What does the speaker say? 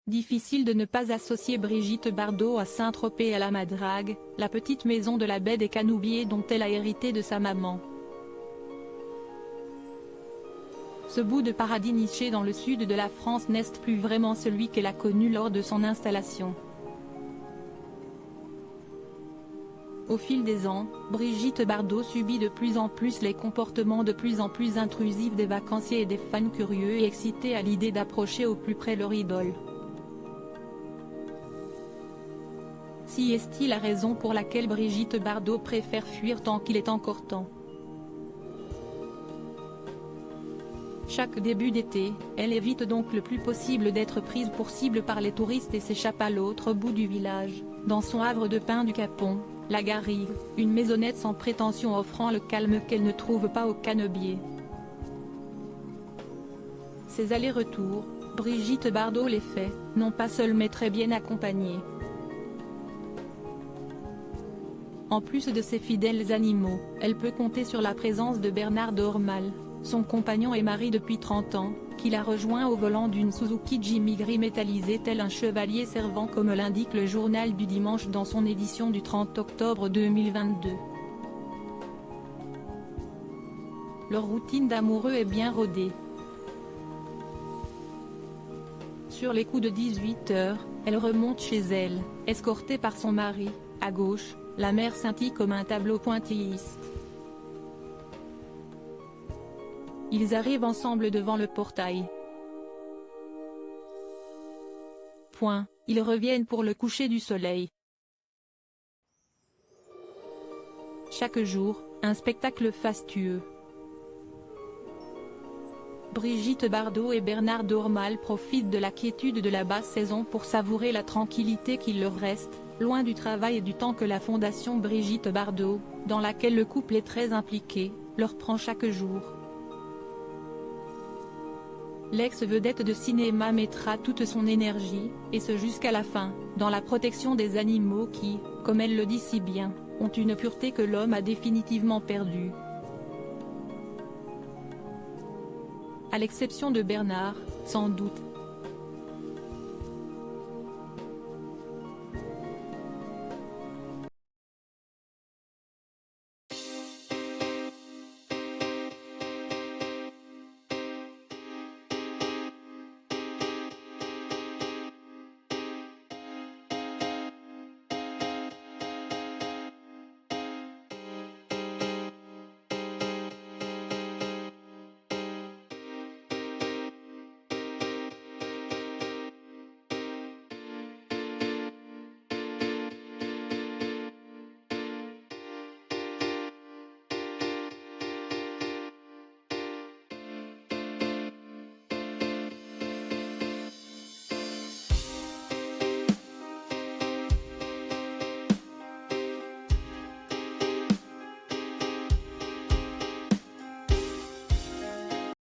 Difficile de ne pas associer Brigitte Bardot à Saint-Tropez et à la Madrague, la petite maison de la baie des Canou-Biais dont elle a hérité de sa maman. Ce bout de paradis niché dans le sud de la France n'est plus vraiment celui qu'elle a connu lors de son installation. Au fil des ans, Brigitte Bardot subit de plus en plus les comportements de plus en plus intrusifs des vacanciers et des fans curieux et excités à l'idée d'approcher au plus près leur idole. Si est-il la raison pour laquelle Brigitte Bardot préfère fuir tant qu'il est encore temps. Chaque début d'été, elle évite donc le plus possible d'être prise pour cible par les touristes et s'échappe à l'autre bout du village, dans son havre de pain du Capon, la Garrigue, une maisonnette sans prétention offrant le calme qu'elle ne trouve pas au Canou-Biais. Ces allers-retours, Brigitte Bardot les fait, non pas seule mais très bien accompagnée. En plus de ses fidèles animaux, elle peut compter sur la présence de Bernard Dormal, son compagnon et mari depuis 30 ans, qui l'a rejoint au volant d'une Suzuki Jimmy gris métallisé tel un chevalier servant comme l'indique le journal du dimanche dans son édition du 30 octobre 2022. Leur routine d'amoureux est bien rodée. Sur les coups de 18 h, elle remonte chez elle, escortée par son mari, à gauche. La mer scintille comme un tableau pointilliste. Ils arrivent ensemble devant le portail. Ils reviennent pour le coucher du soleil. Chaque jour, un spectacle fastueux. Brigitte Bardot et Bernard Dormal profitent de la quiétude de la basse saison pour savourer la tranquillité qu'il leur reste, loin du travail et du temps que la fondation Brigitte Bardot, dans laquelle le couple est très impliqué, leur prend chaque jour. L'ex-vedette de cinéma mettra toute son énergie, et ce jusqu'à la fin, dans la protection des animaux qui, comme elle le dit si bien, ont une pureté que l'homme a définitivement perdue. À l'exception de Bernard, sans doute,